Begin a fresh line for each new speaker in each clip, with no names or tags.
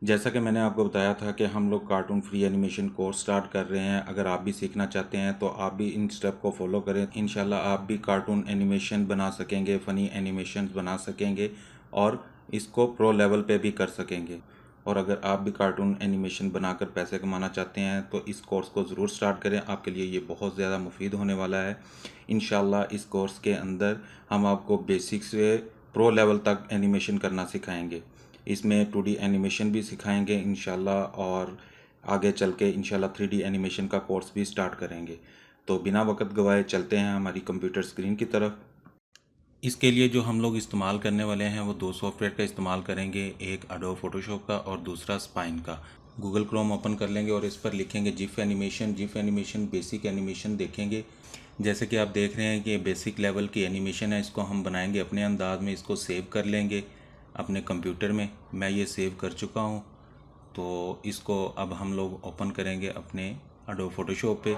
जैसा कि मैंने आपको बताया था कि हम लोग cartoon free animation course start कर रहे हैं। अगर आप भी सीखना चाहते हैं तो आप भी इन स्टेप को फॉलो करें। इंशाल्लाह आप भी कार्टून एनिमेशन बना सकेंगे, फ़नी एनिमेशन बना सकेंगे और इसको प्रो लेवल पे भी कर सकेंगे। और अगर आप भी कार्टून एनिमेशन बनाकर पैसे कमाना चाहते हैं तो इस कोर्स को ज़रूर स्टार्ट करें। आपके लिए ये बहुत ज़्यादा मुफीद होने वाला है। इंशाल्लाह इस कोर्स के अंदर हम आपको बेसिक से प्रो लेवल तक एनिमेशन करना सिखाएंगे। इसमें 2D एनिमेशन भी सिखाएंगे इंशाल्लाह, और आगे चल के इंशाल्लाह 3D एनिमेशन का कोर्स भी स्टार्ट करेंगे। तो बिना वक्त गवाए चलते हैं हमारी कंप्यूटर स्क्रीन की तरफ। इसके लिए जो हम लोग इस्तेमाल करने वाले हैं वो दो सॉफ्टवेयर का इस्तेमाल करेंगे, एक एडोब फोटोशॉप का और दूसरा स्पाइन का। गूगल क्रोम ओपन कर लेंगे और इस पर लिखेंगे GIF animation. GIF animation basic animation देखेंगे। जैसे कि आप देख रहे हैं कि बेसिक लेवल की एनिमेशन है, इसको हम बनाएंगे अपने अंदाज में। इसको सेव कर लेंगे अपने कंप्यूटर में। मैं ये सेव कर चुका हूँ। तो इसको अब हम लोग ओपन करेंगे अपने एडोब फोटोशॉप पे।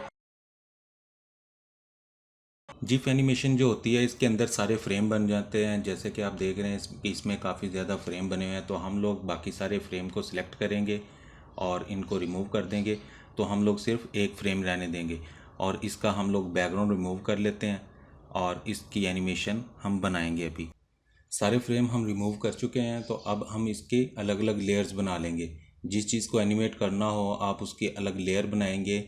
जिफ एनिमेशन जो होती है इसके अंदर सारे फ्रेम बन जाते हैं। जैसे कि आप देख रहे हैं इसमें काफ़ी ज़्यादा फ्रेम बने हुए हैं। तो हम लोग बाकी सारे फ्रेम को सिलेक्ट करेंगे और इनको रिमूव कर देंगे। तो हम लोग सिर्फ एक फ्रेम रहने देंगे और इसका हम लोग बैकग्राउंड रिमूव कर लेते हैं और इसकी एनिमेशन हम बनाएंगे। अभी सारे फ्रेम हम रिमूव कर चुके हैं। तो अब हम इसके अलग अलग लेयर्स बना लेंगे। जिस चीज़ को एनिमेट करना हो आप उसके अलग लेयर बनाएंगे।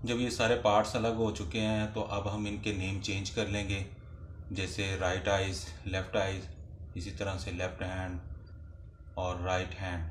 जब ये सारे पार्ट्स अलग हो चुके हैं तो अब हम इनके नेम चेंज कर लेंगे। जैसे राइट आइज़, लेफ़्ट आइज़, इसी तरह से लेफ़्ट हैंड और राइट हैंड।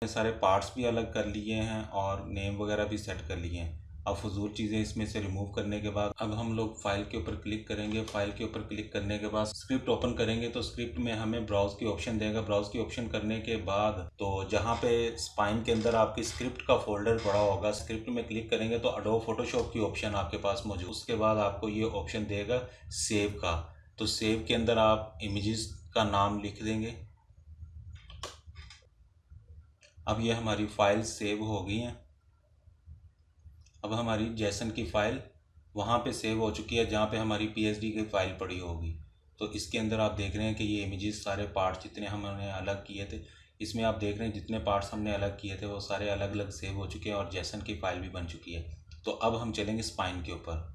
ये सारे पार्ट्स भी अलग कर लिए हैं और नेम वगैरह भी सेट कर लिए हैं। अब फजूल चीज़ें इसमें से रिमूव करने के बाद अब हम लोग फाइल के ऊपर क्लिक करेंगे। फाइल के ऊपर क्लिक करने के बाद स्क्रिप्ट ओपन करेंगे। तो स्क्रिप्ट में हमें ब्राउज़ की ऑप्शन देगा। ब्राउज़ की ऑप्शन करने के बाद तो जहाँ पे स्पाइन के अंदर आपकी स्क्रिप्ट का फोल्डर पड़ा होगा, स्क्रिप्ट में क्लिक करेंगे तो एडोब फोटोशॉप की ऑप्शन आपके पास मौजूद। उसके बाद आपको ये ऑप्शन देगा सेव का। तो सेव के अंदर आप इमेजेस का नाम लिख देंगे। अब ये हमारी फाइल सेव हो गई हैं। अब हमारी जेसन की फ़ाइल वहाँ पे सेव हो चुकी है जहाँ पे हमारी पीएसडी की फ़ाइल पड़ी होगी। तो इसके अंदर आप देख रहे हैं कि ये इमेजेस सारे पार्ट्स जितने हमने अलग किए थे, इसमें आप देख रहे हैं जितने पार्ट्स हमने अलग किए थे वो सारे अलग अलग सेव हो चुके हैं और जेसन की फ़ाइल भी बन चुकी है। तो अब हम चलेंगे स्पाइन के ऊपर।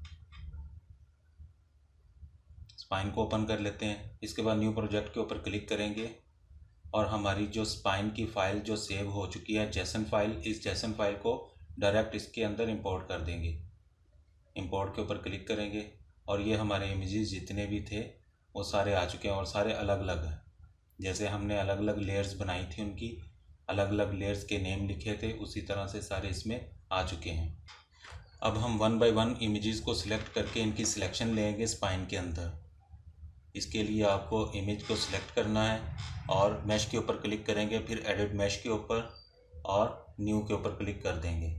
स्पाइन को ओपन कर लेते हैं। इसके बाद न्यू प्रोजेक्ट के ऊपर क्लिक करेंगे और हमारी जो स्पाइन की फ़ाइल जो सेव हो चुकी है जेसन फाइल, इस जेसन फाइल को डायरेक्ट इसके अंदर इंपोर्ट कर देंगे। इंपोर्ट के ऊपर क्लिक करेंगे और ये हमारे इमेजेस जितने भी थे वो सारे आ चुके हैं और सारे अलग अलग हैं। जैसे हमने अलग अलग लेयर्स बनाई थी, उनकी अलग अलग लेयर्स के नेम लिखे थे, उसी तरह से सारे इसमें आ चुके हैं। अब हम वन बाय वन इमेजेस को सिलेक्ट करके इनकी सिलेक्शन लेंगे स्पाइन के अंदर। इसके लिए आपको इमेज को सिलेक्ट करना है और मैश के ऊपर क्लिक करेंगे, फिर एडिट मैश के ऊपर और न्यू के ऊपर क्लिक कर देंगे।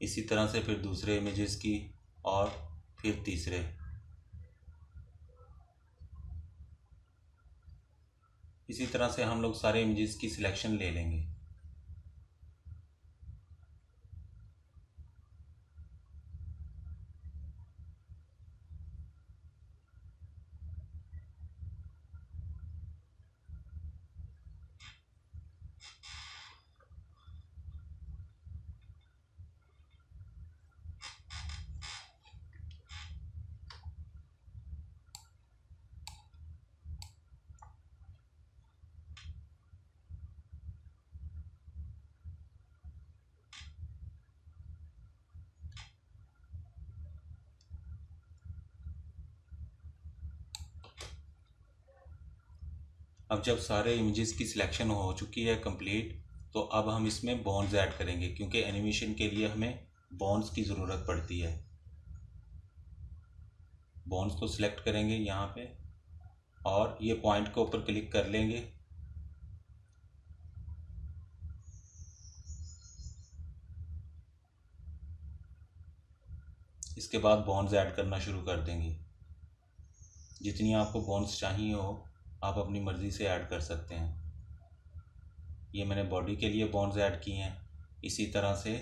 इसी तरह से फिर दूसरे इमेजेस की और फिर तीसरे। इसी तरह से हम लोग सारे इमेजेस की सिलेक्शन ले लेंगे। अब जब सारे इमेजेस की सिलेक्शन हो चुकी है कंप्लीट, तो अब हम इसमें बॉन्ड्स ऐड करेंगे, क्योंकि एनिमेशन के लिए हमें बॉन्ड्स की ज़रूरत पड़ती है। बॉन्ड्स को सिलेक्ट करेंगे यहाँ पे और ये पॉइंट के ऊपर क्लिक कर लेंगे। इसके बाद बॉन्ड्स ऐड करना शुरू कर देंगे। जितनी आपको बॉन्ड्स चाहिए हो आप अपनी मर्ज़ी से ऐड कर सकते हैं। ये मैंने बॉडी के लिए बॉन्ड्स ऐड किए हैं, इसी तरह से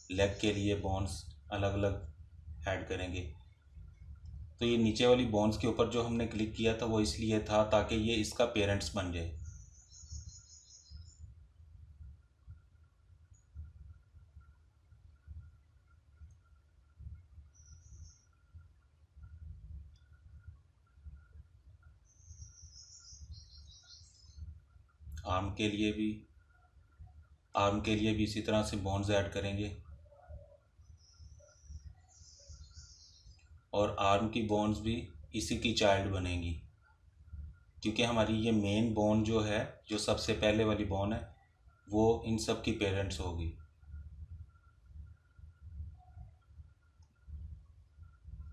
लेग के लिए बॉन्ड्स अलग अलग ऐड करेंगे। तो ये नीचे वाली बॉन्ड्स के ऊपर जो हमने क्लिक किया था वो इसलिए था ताकि ये इसका पेरेंट्स बन जाए। आर्म के लिए भी इसी तरह से बॉन्ड्स ऐड करेंगे और आर्म की बॉन्ड्स भी इसी की चाइल्ड बनेंगी, क्योंकि हमारी ये मेन बॉन्ड जो है, जो सबसे पहले वाली बॉन्ड है, वो इन सब की पेरेंट्स होगी।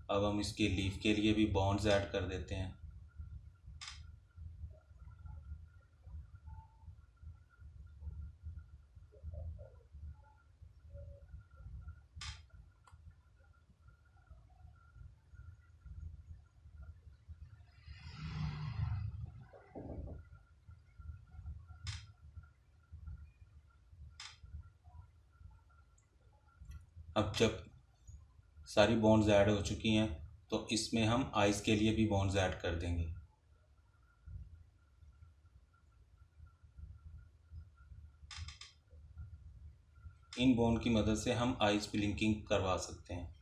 अब हम इसके लीफ के लिए भी बॉन्ड्स ऐड कर देते हैं। अब जब सारी बॉन्ड्स ऐड हो चुकी हैं तो इसमें हम आइज़ के लिए भी बॉन्ड्स ऐड कर देंगे। इन बॉन्ड की मदद से हम आइज़ ब्लिंकिंग करवा सकते हैं।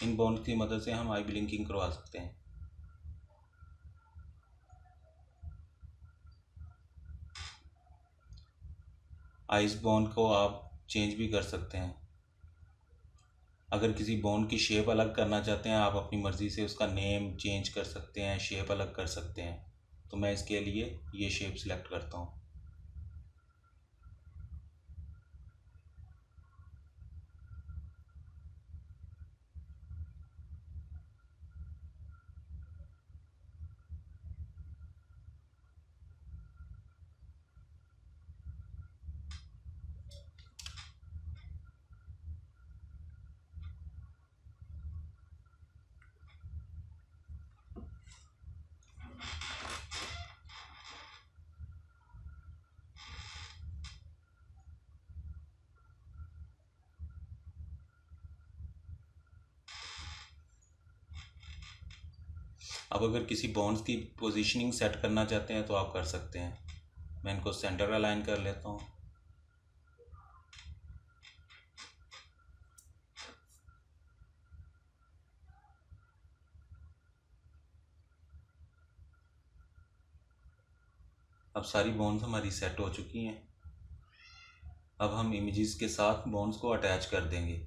इन बॉन्ड की मदद से हम आई ब्लिंकिंग करवा सकते हैं। आइज़ बॉन्ड को आप चेंज भी कर सकते हैं। अगर किसी बॉन्ड की शेप अलग करना चाहते हैं, आप अपनी मर्ज़ी से उसका नेम चेंज कर सकते हैं, शेप अलग कर सकते हैं। तो मैं इसके लिए ये शेप सिलेक्ट करता हूँ। अब अगर किसी बॉन्ड्स की पोजीशनिंग सेट करना चाहते हैं तो आप कर सकते हैं। मैं इनको सेंटर अलाइन कर लेता हूँ। अब सारी बॉन्ड्स हमारी सेट हो चुकी हैं। अब हम इमेजेस के साथ बॉन्ड्स को अटैच कर देंगे।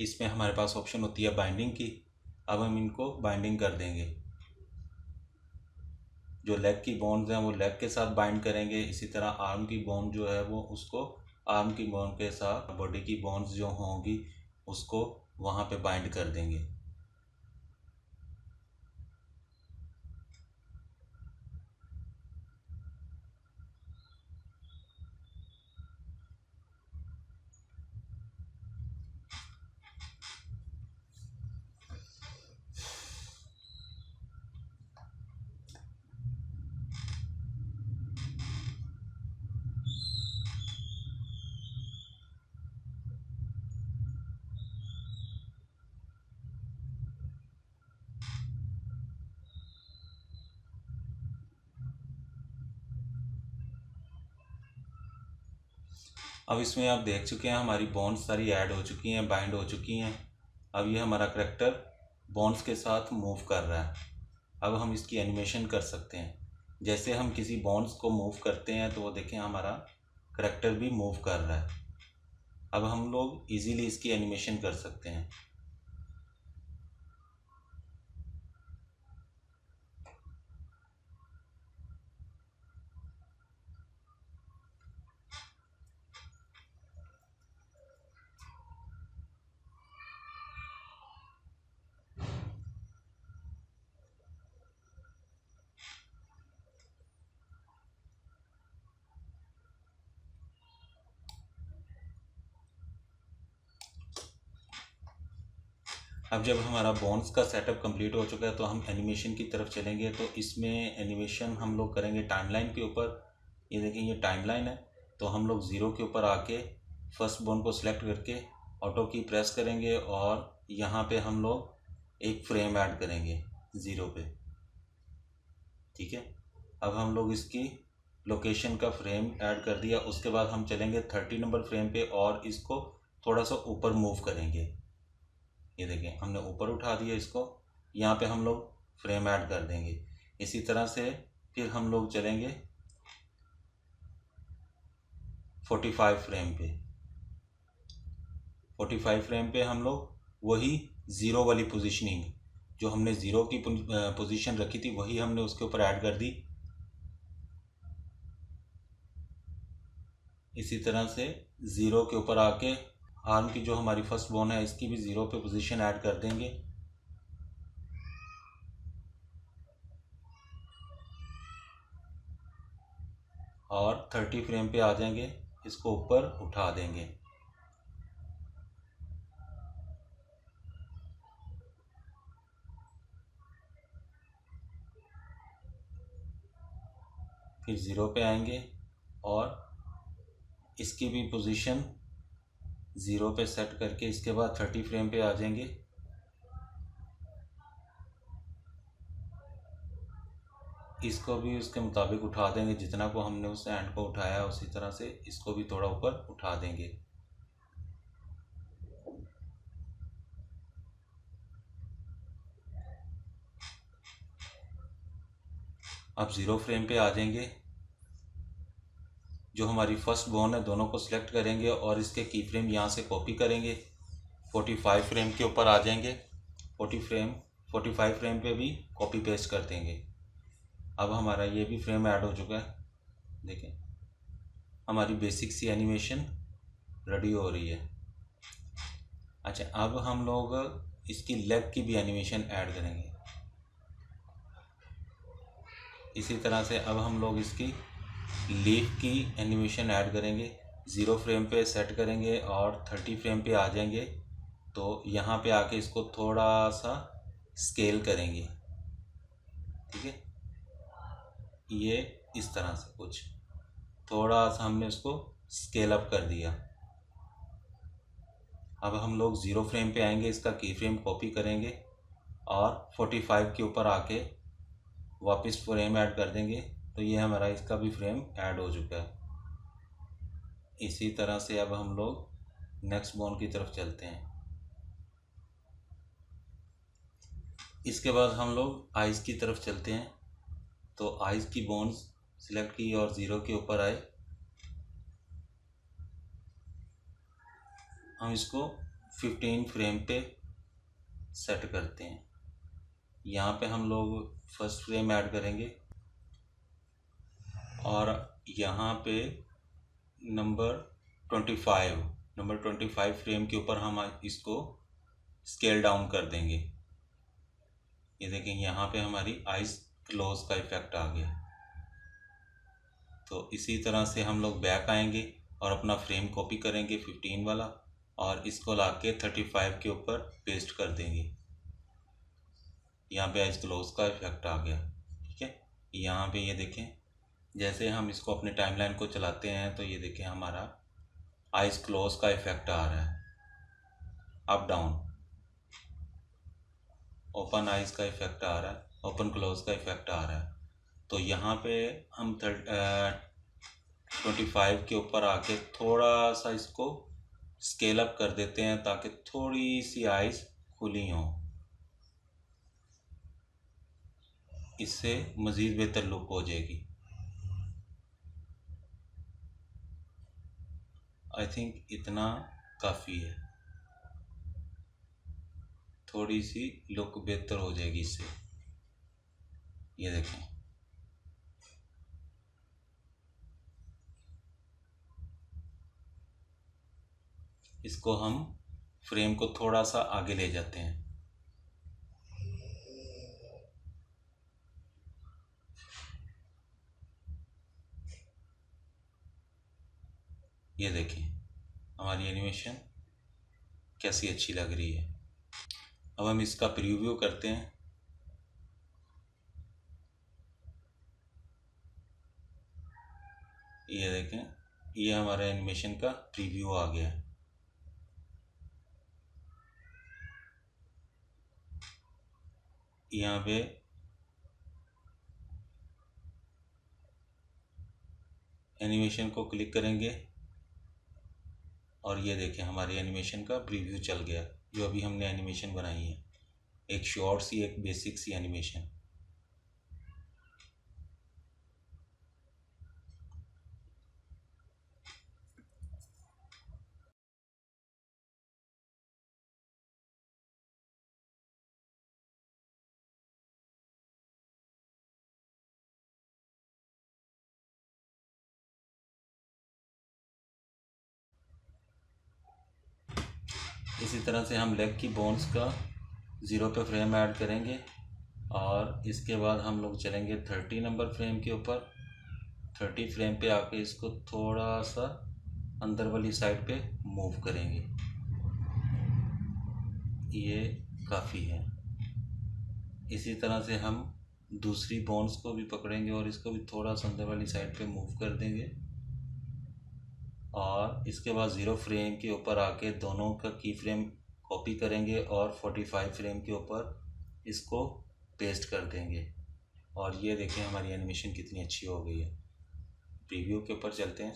इसमें हमारे पास ऑप्शन होती है बाइंडिंग की। अब हम इनको बाइंडिंग कर देंगे। जो लेग की बॉन्ड्स हैं वो लेग के साथ बाइंड करेंगे, इसी तरह आर्म की बॉन्ड जो है वो उसको आर्म की बॉन्ड के साथ, बॉडी की बॉन्ड्स जो होंगी उसको वहाँ पे बाइंड कर देंगे। अब इसमें आप देख चुके हैं हमारी बॉन्ड्स सारी ऐड हो चुकी हैं, बाइंड हो चुकी हैं। अब ये हमारा करैक्टर बॉन्ड्स के साथ मूव कर रहा है। अब हम इसकी एनिमेशन कर सकते हैं। जैसे हम किसी बॉन्ड्स को मूव करते हैं तो वो देखें हमारा करैक्टर भी मूव कर रहा है। अब हम लोग इजीली इसकी एनिमेशन कर सकते हैं। अब जब हमारा बोन्स का सेटअप कंप्लीट हो चुका है तो हम एनिमेशन की तरफ चलेंगे। तो इसमें एनिमेशन हम लोग करेंगे टाइमलाइन के ऊपर। ये देखिए ये टाइमलाइन है, तो हम लोग ज़ीरो के ऊपर आके फर्स्ट बोन को सिलेक्ट करके ऑटो की प्रेस करेंगे और यहाँ पे हम लोग एक फ्रेम ऐड करेंगे ज़ीरो पे। ठीक है, अब हम लोग इसकी लोकेशन का फ्रेम ऐड कर दिया। उसके बाद हम चलेंगे 30 नंबर फ्रेम पे और इसको थोड़ा सा ऊपर मूव करेंगे। ये देखें हमने ऊपर उठा दिया इसको, यहाँ पे हम लोग फ्रेम ऐड कर देंगे। इसी तरह से फिर हम लोग चलेंगे 45 फ्रेम पे। 45 फ्रेम पे हम लोग वही ज़ीरो वाली पोजीशनिंग, जो हमने ज़ीरो की पोजीशन रखी थी वही हमने उसके ऊपर ऐड कर दी। इसी तरह से ज़ीरो के ऊपर आके आर्म की जो हमारी फर्स्ट बोन है इसकी भी ज़ीरो पे पोजीशन ऐड कर देंगे। और 30 फ्रेम पे आ जाएंगे, इसको ऊपर उठा देंगे। फिर ज़ीरो पे आएंगे और इसकी भी पोजीशन ज़ीरो पे सेट करके इसके बाद 30 फ्रेम पे आ जाएंगे। इसको भी उसके मुताबिक उठा देंगे, जितना को हमने उस एंड को उठाया उसी तरह से इसको भी थोड़ा ऊपर उठा देंगे। अब ज़ीरो फ्रेम पे आ जाएंगे, जो हमारी फर्स्ट बोन है दोनों को सिलेक्ट करेंगे और इसके की फ्रेम यहाँ से कॉपी करेंगे। 45 फ्रेम के ऊपर आ जाएंगे, 45 फ्रेम पे भी कॉपी पेस्ट कर देंगे। अब हमारा ये भी फ्रेम ऐड हो चुका है। देखें हमारी बेसिक सी एनिमेशन रेडी हो रही है। अच्छा, अब हम लोग इसकी लेग की भी एनिमेशन ऐड करेंगे। इसी तरह से अब हम लोग इसकी लीफ की एनिमेशन ऐड करेंगे। ज़ीरो फ्रेम पे सेट करेंगे और 30 फ्रेम पे आ जाएंगे। तो यहाँ पे आके इसको थोड़ा सा स्केल करेंगे। ठीक है, ये इस तरह से कुछ थोड़ा सा हमने उसको स्केल अप कर दिया। अब हम लोग ज़ीरो फ्रेम पे आएंगे, इसका की फ्रेम कॉपी करेंगे और 45 के ऊपर आके वापस फ्रेम ऐड कर देंगे। तो ये हमारा इसका भी फ्रेम ऐड हो चुका है। इसी तरह से अब हम लोग नेक्स्ट बोन की तरफ चलते हैं। इसके बाद हम लोग आइज़ की तरफ चलते हैं। तो आइज़ की बोन्स सिलेक्ट की और ज़ीरो के ऊपर आए। हम इसको 15 फ्रेम पे सेट करते हैं। यहाँ पे हम लोग फर्स्ट फ्रेम ऐड करेंगे और यहाँ पे नंबर 25 फ्रेम के ऊपर हम इसको स्केल डाउन कर देंगे। ये देखें यहाँ पे हमारी आइज़ क्लोज का इफ़ेक्ट आ गया। तो इसी तरह से हम लोग बैक आएंगे और अपना फ्रेम कॉपी करेंगे 15 वाला और इसको लाके 35 के ऊपर पेस्ट कर देंगे। यहाँ पे आइज़ क्लोज का इफ़ेक्ट आ गया। ठीक है, यहाँ पे ये देखें जैसे हम इसको अपने टाइमलाइन को चलाते हैं तो ये देखें हमारा आइज़ क्लोज का इफ़ेक्ट आ रहा है। अप डाउन ओपन आइज़ का इफ़ेक्ट आ रहा है, ओपन क्लोज का इफ़ेक्ट आ रहा है। तो यहाँ पे हम 25 के ऊपर आके थोड़ा सा इसको स्केल अप कर देते हैं ताकि थोड़ी सी आइज़ खुली हों। इससे मज़ीद बेहतर लुक हो जाएगी। आई थिंक इतना काफ़ी है, थोड़ी सी लुक बेहतर हो जाएगी इससे। ये देखें इसको हम फ्रेम को थोड़ा सा आगे ले जाते हैं। ये देखें हमारी एनिमेशन कैसी अच्छी लग रही है। अब हम इसका प्रीव्यू करते हैं। ये देखें, ये हमारा एनिमेशन का प्रीव्यू आ गया है। यहाँ पे एनिमेशन को क्लिक करेंगे और ये देखें हमारे एनिमेशन का प्रीव्यू चल गया, जो अभी हमने एनिमेशन बनाई है, एक शॉर्ट सी, एक बेसिक सी एनिमेशन। इसी तरह से हम लेग की बोन्स का 0 पे फ्रेम ऐड करेंगे और इसके बाद हम लोग चलेंगे 30 नंबर फ्रेम के ऊपर। 30 फ्रेम पे आके इसको थोड़ा सा अंदर वाली साइड पे मूव करेंगे, ये काफ़ी है। इसी तरह से हम दूसरी बोन्स को भी पकड़ेंगे और इसको भी थोड़ा सा अंदर वाली साइड पे मूव कर देंगे और इसके बाद 0 फ्रेम के ऊपर आके दोनों का की फ्रेम कॉपी करेंगे और 45 फ्रेम के ऊपर इसको पेस्ट कर देंगे। और ये देखें हमारी एनिमेशन कितनी अच्छी हो गई है। प्रीव्यू के ऊपर चलते हैं।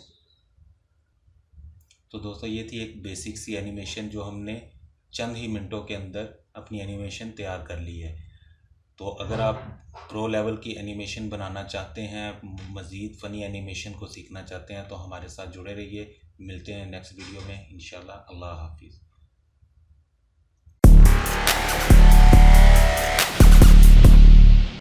तो दोस्तों, ये थी एक बेसिक सी एनिमेशन जो हमने चंद ही मिनटों के अंदर अपनी एनिमेशन तैयार कर ली है। तो अगर आप प्रो लेवल की एनिमेशन बनाना चाहते हैं, मज़ीद फ़नी एनिमेशन को सीखना चाहते हैं, तो हमारे साथ जुड़े रहिए। मिलते हैं नेक्स्ट वीडियो में इंशाल्लाह। अल्लाह हाफिज़।